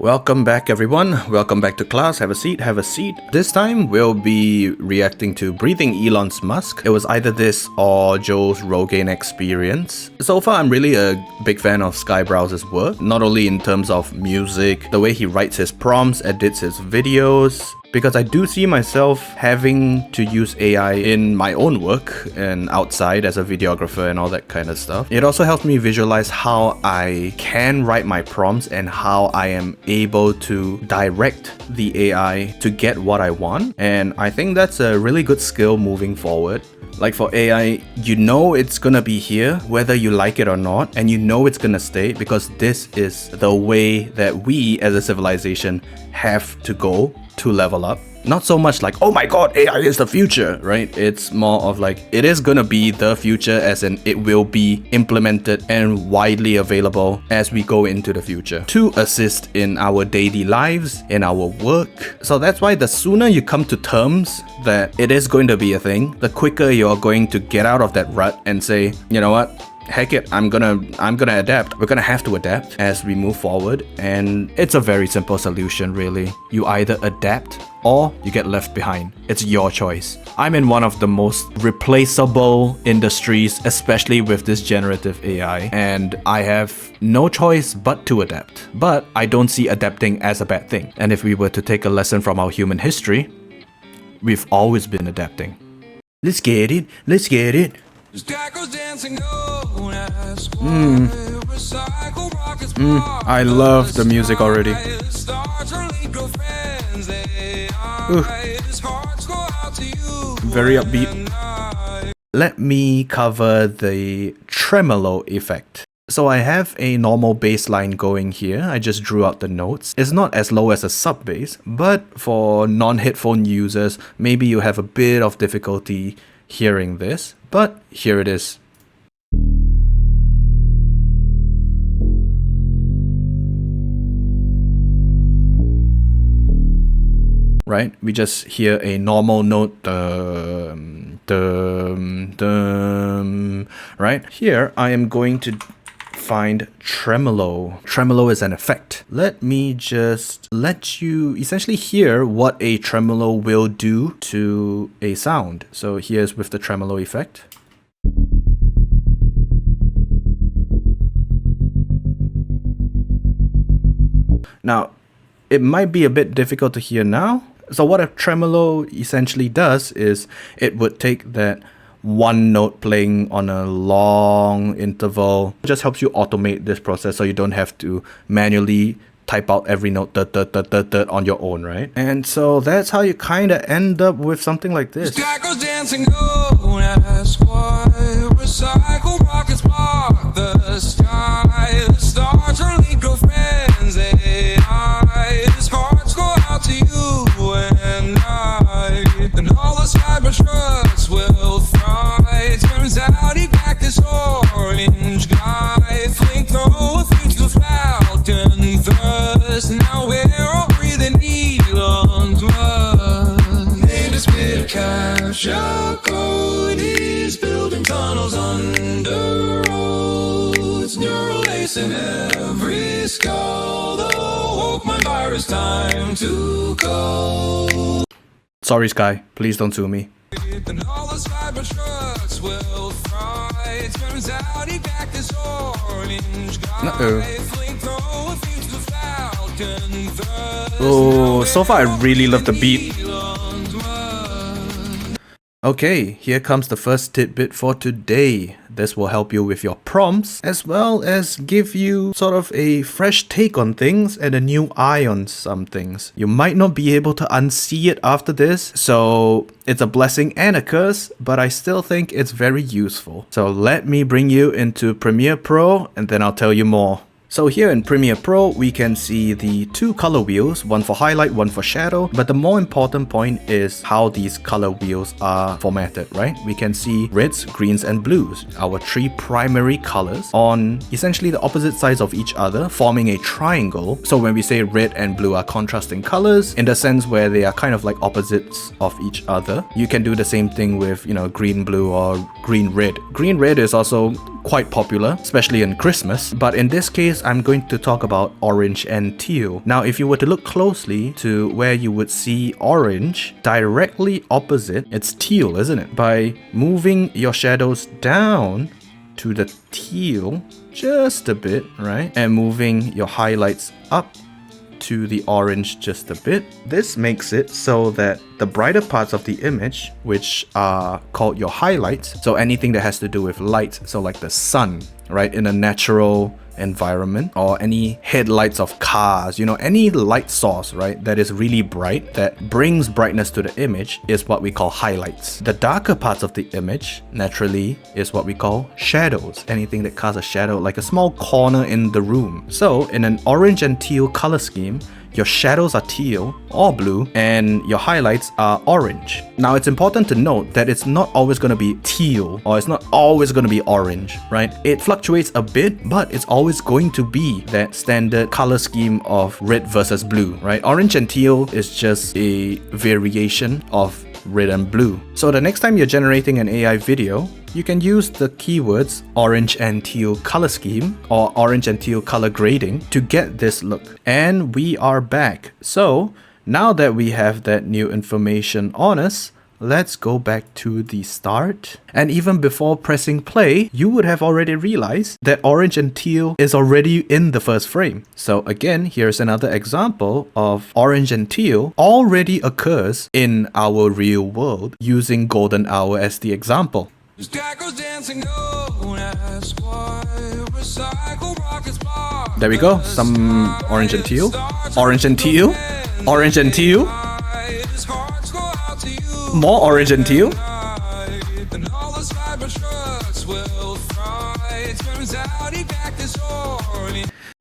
Welcome back everyone, welcome back to class, have a seat, have a seat. This time we'll be reacting to Breathing Elon's Musk. It was either this or Joe's Rogaine experience. So far I'm really a big fan of Skyebrows' work, not only in terms of music, the way he writes his prompts, edits his videos, because I do see myself having to use AI in my own work and outside as a videographer and all that kind of stuff. It also helps me visualize how I can write my prompts and how I am able to direct the AI to get what I want. And I think that's a really good skill moving forward. Like for AI, you know it's gonna be here whether you like it or not, and you know it's gonna stay because this is the way that we as a civilization have to go to level up. Not so much like, oh my god, AI is the future, right? It's more of like, it is gonna be the future, as in it will be implemented and widely available as we go into the future to assist in our daily lives, in our work. So that's why the sooner you come to terms that it is going to be a thing, the quicker you're going to get out of that rut and say, you know what? Heck it, I'm gonna adapt. We're gonna have to adapt as we move forward, and it's a very simple solution really. You either adapt or you get left behind. It's your choice. I'm in one of the most replaceable industries, especially with this generative AI, and I have no choice but to adapt. But I don't see adapting as a bad thing. And if we were to take a lesson from our human history, we've always been adapting. Let's get it, let's get it. I love the music already. Very upbeat. Let me cover the tremolo effect. So I have a normal bass line going here. I just drew out the notes. It's not as low as a sub bass, but for non-headphone users, maybe you have a bit of difficulty hearing this, but here it is. Right? We just hear a normal note, right? Here, I am going to find tremolo. Tremolo is an effect. Let me just let you essentially hear what a tremolo will do to a sound. So here's with the tremolo effect. Now, it might be a bit difficult to hear now. So what a tremolo essentially does is it would take that one note playing on a long interval. It just helps you automate this process so you don't have to manually type out every note on your own, right? And so that's how you kind of end up with something like this. Will fry. Turns out he packed this orange guy. Flamethrower feeds the falcon first. Now we're all breathing Elon's blood. Named a spit capture code. He's building tunnels under roads. Neural lace in every skull. The woke my virus time to go. Sorry Sky, please don't sue me. And all the Cybertrucks will fry. Turns out he packed this orange guy. Oh, so far I really love the beat. Okay, here comes the first tidbit for today. This will help you with your prompts, as well as give you sort of a fresh take on things and a new eye on some things. You might not be able to unsee it after this, so it's a blessing and a curse, but I still think it's very useful. So let me bring you into Premiere Pro, and then I'll tell you more. So here in Premiere Pro, we can see the two color wheels, one for highlight, one for shadow. But the more important point is how these color wheels are formatted, right? We can see reds, greens, and blues, our three primary colors, on essentially the opposite sides of each other, forming a triangle. So when we say red and blue are contrasting colors, in the sense where they are kind of like opposites of each other, you can do the same thing with, you know, green, blue, or green, red. Green, red is also quite popular, especially in Christmas. But in this case, I'm going to talk about orange and teal. Now, if you were to look closely to where you would see orange, directly opposite, it's teal, isn't it? By moving your shadows down to the teal just a bit, right? And moving your highlights up to the orange just a bit. This makes it so that the brighter parts of the image, which are called your highlights, so anything that has to do with light, so like the sun, right, in a natural environment, or any headlights of cars, you know, any light source, right, that is really bright, that brings brightness to the image, is what we call highlights. The darker parts of the image, naturally, is what we call shadows. Anything that casts a shadow, like a small corner in the room. So in an orange and teal color scheme, your shadows are teal or blue and your highlights are orange. Now, it's important to note that it's not always going to be teal, or it's not always going to be orange, right? It fluctuates a bit, but it's always going to be that standard color scheme of red versus blue, right? Orange and teal is just a variation of red and blue. So the next time you're generating an AI video, you can use the keywords orange and teal color scheme or orange and teal color grading to get this look. And we are back. So now that we have that new information on us, let's go back to the start. And even before pressing play, you would have already realized that orange and teal is already in the first frame. So again, here's another example of orange and teal already occurs in our real world using golden hour as the example. There we go, some orange and teal, orange and teal, orange and teal, more orange and teal.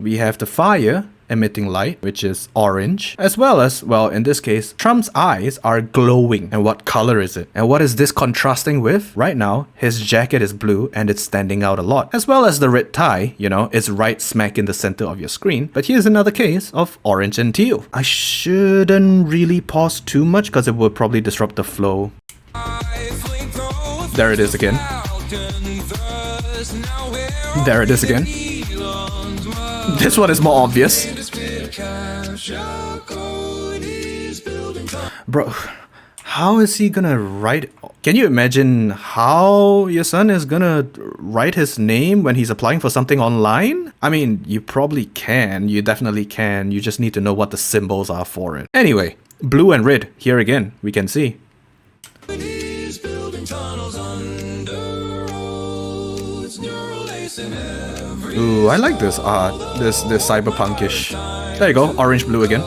We have the fire emitting light, which is orange, as well as, well, in this case, Trump's eyes are glowing. And what color is it? And what is this contrasting with? Right now, his jacket is blue and it's standing out a lot, as well as the red tie, you know, it's right smack in the center of your screen. But here's another case of orange and teal. I shouldn't really pause too much because it will probably disrupt the flow. There it is again. There it is again. This one is more obvious. Bro, how is he gonna write? Can you imagine how your son is gonna write his name when he's applying for something online? I mean, you probably can. You definitely can. You just need to know what the symbols are for it. Anyway, blue and red. Here again, we can see. Ooh, I like this art, this cyberpunkish. There you go, orange blue again.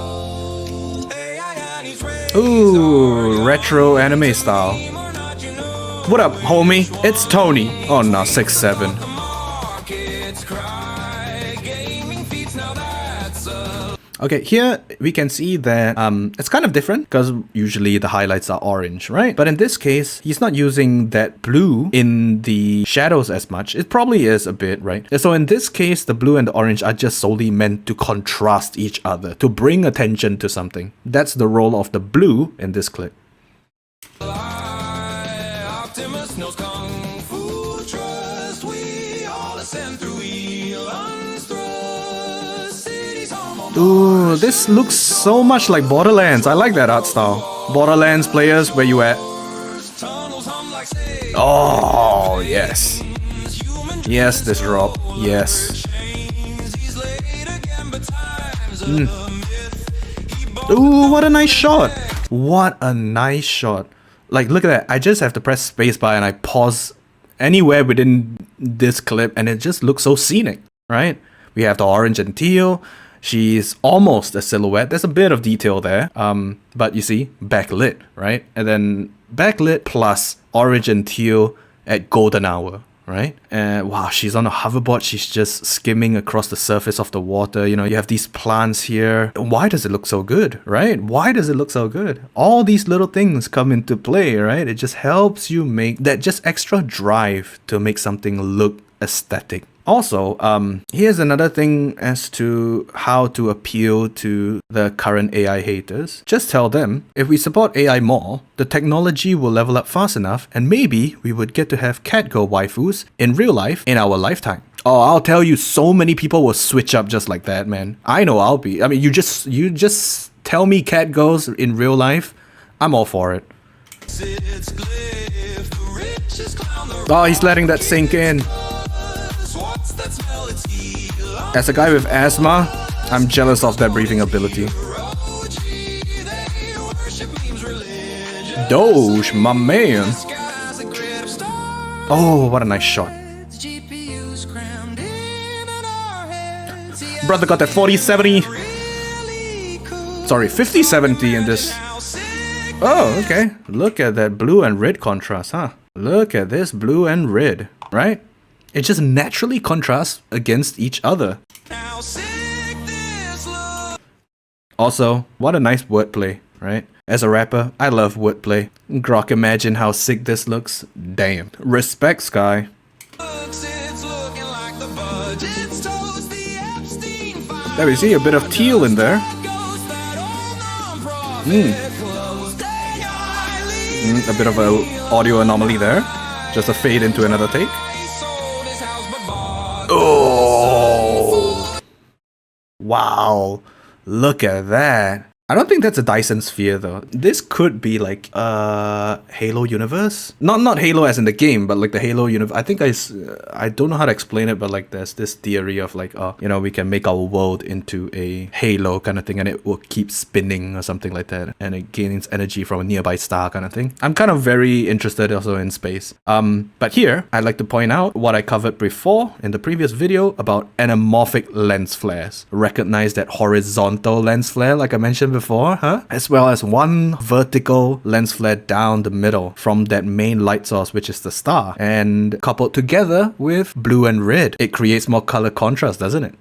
Ooh, retro anime style. What up, homie? It's Tony. Oh no, 6'7". Okay, here we can see that it's kind of different because usually the highlights are orange, right? But in this case, he's not using that blue in the shadows as much. It probably is a bit, right? So in this case, the blue and the orange are just solely meant to contrast each other, to bring attention to something. That's the role of the blue in this clip. Ooh, this looks so much like Borderlands. I like that art style. Borderlands players, where you at? Oh, yes. Yes, this drop. Yes. Ooh, what a nice shot. What a nice shot. Like, look at that. I just have to press spacebar and I pause anywhere within this clip and it just looks so scenic, right? We have the orange and teal. She's almost a silhouette. There's a bit of detail there. But you see, backlit, right? And then backlit plus orange and teal at golden hour, right? And wow, she's on a hoverboard. She's just skimming across the surface of the water. You know, you have these plants here. Why does it look so good, right? Why does it look so good? All these little things come into play, right? It just helps you make that just extra drive to make something look aesthetic. Also, here's another thing as to how to appeal to the current AI haters. Just tell them, if we support AI more, the technology will level up fast enough and maybe we would get to have CATGIRL waifus in real life in our lifetime. Oh, I'll tell you, so many people will switch up just like that, man. I know I'll be. I mean, you just tell me CATGIRLs in real life, I'm all for it. Oh, he's letting that sink in. As a guy with asthma, I'm jealous of that breathing ability. Doge, my man. Oh, what a nice shot. Brother got that 40-70. Sorry, 50-70 in this. Oh, okay. Look at that blue and red contrast, huh? Look at this blue and red, right? It just naturally contrasts against each other. Also, what a nice wordplay, right? As a rapper, I love wordplay. Grok, imagine how sick this looks. Damn. Respect, Sky. There we see a bit of teal in there. A bit of an audio anomaly there. Just a fade into another take. Oh! Wow. Look at that. I don't think that's a Dyson sphere though. This could be like Halo universe. Not Halo as in the game, but like the Halo universe. I think I don't know how to explain it, but like there's this theory of like you know, we can make our world into a Halo kind of thing and it will keep spinning or something like that, and it gains energy from a nearby star kind of thing. I'm kind of very interested also in space. But here I'd like to point out what I covered before in the previous video about anamorphic lens flares. Recognize that horizontal lens flare like I mentioned before, huh? As well as one vertical lens flare down the middle from that main light source, which is the star, and coupled together with blue and red, it creates more color contrast, doesn't it?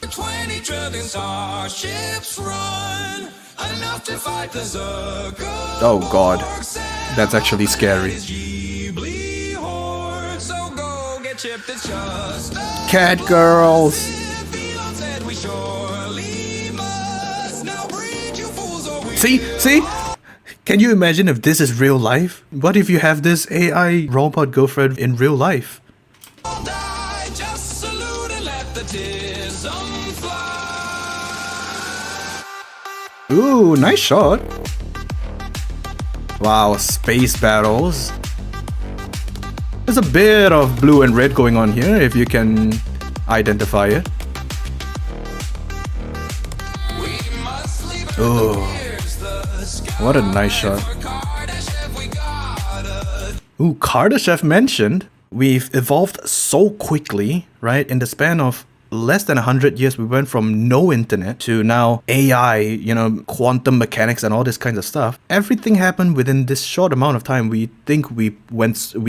20 trillion starships run enough to fight the Zergo. Oh god, that's actually scary. CATGIRLs. See? Can you imagine if this is real life? What if you have this AI robot girlfriend in real life? Ooh, nice shot. Wow, space battles. There's a bit of blue and red going on here, if you can identify it. Ooh. What a nice shot. Ooh, Kardashev mentioned. We've evolved so quickly, right? In the span of less than 100 years, we went from no internet to now AI, you know, quantum mechanics and all this kinds of stuff. Everything happened within this short amount of time. We think we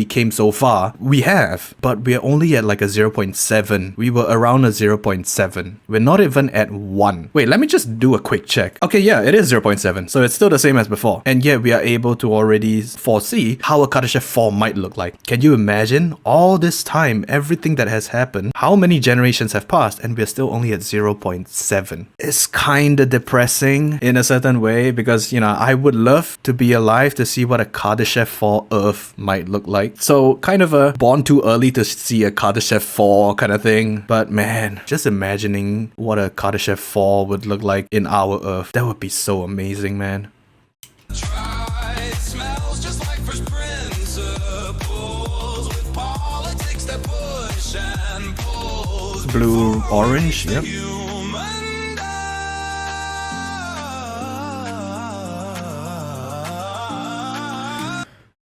came so far. We have, but we're only at like a 0.7. We were around a 0.7. We're not even at 1. Wait, let me just do a quick check. Okay, yeah, it is 0.7. So it's still the same as before. And yet we are able to already foresee how a Kardashev 4 might look like. Can you imagine all this time, everything that has happened? How many generations have passed and we're still only at 0.7. It's kind of depressing in a certain way because, you know, I would love to be alive to see what a Kardashev 4 Earth might look like. So kind of a born too early to see a Kardashev 4 kind of thing. But man, just imagining what a Kardashev 4 would look like in our Earth, that would be so amazing, man. Blue, orange, yep.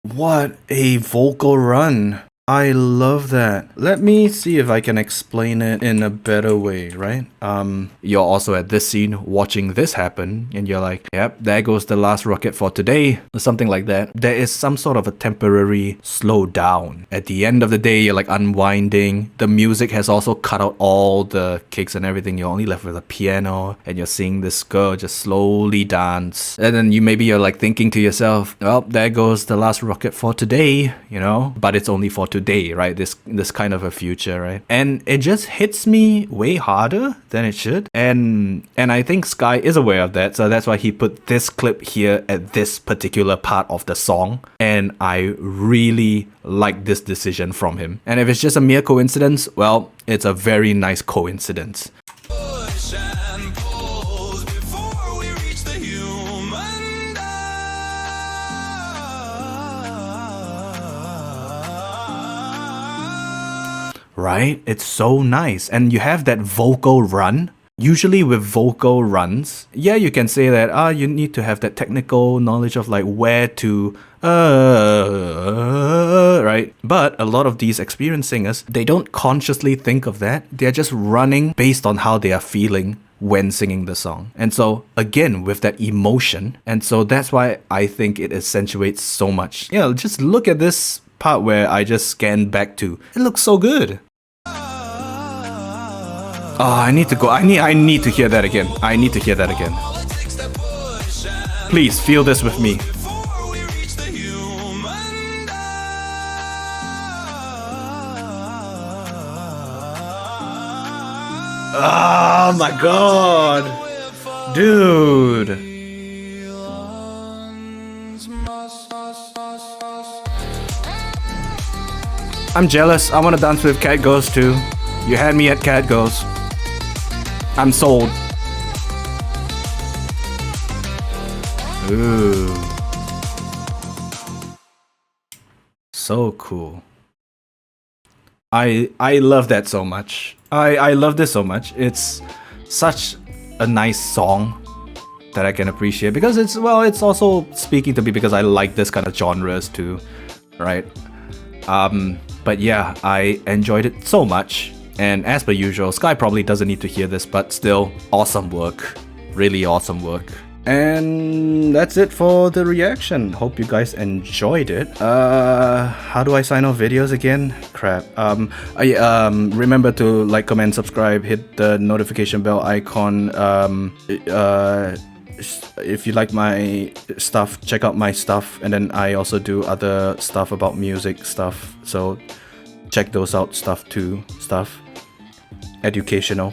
What a vocal run. I love that. Let me see if I can explain it in a better way, right? You're also at this scene watching this happen and you're like, yep, there goes the last rocket for today, or something like that. There is some sort of a temporary slowdown. At the end of the day, you're like unwinding. The music has also cut out all the kicks and everything. You're only left with a piano and you're seeing this girl just slowly dance. And then you're like thinking to yourself, well, there goes the last rocket for today, you know, but it's only for today. today, right? This kind of a future, right? And it just hits me way harder than it should. And I think Sky is aware of that, so that's why he put this clip here at this particular part of the song. And I really like this decision from him. And if it's just a mere coincidence, well, it's a very nice coincidence. Right? It's so nice. And you have that vocal run. Usually with vocal runs, yeah, you can say that, you need to have that technical knowledge of like where to, right? But a lot of these experienced singers, they don't consciously think of that. They're just running based on how they are feeling when singing the song. And so again, with that emotion. And so that's why I think it accentuates so much. Yeah, just look at this part where I just scanned back to. It looks so good. Oh, I need to go. I need to hear that again. I need to hear that again. Please feel this with me. Oh my god. Dude. I'm jealous. I want to dance with CATGIRLs too. You had me at CATGIRLs. I'm sold. Ooh. So cool. I love that so much. I love this so much. It's such a nice song that I can appreciate because it's also speaking to me because I like this kind of genres too, right? But yeah, I enjoyed it so much. And as per usual, Sky probably doesn't need to hear this, but still, awesome work. Really awesome work. And that's it for the reaction. Hope you guys enjoyed it. How do I sign off videos again? Crap. Remember to like, comment, subscribe, hit the notification bell icon. If you like my stuff, check out my stuff. And then I also do other stuff about music stuff. So check those out, educational.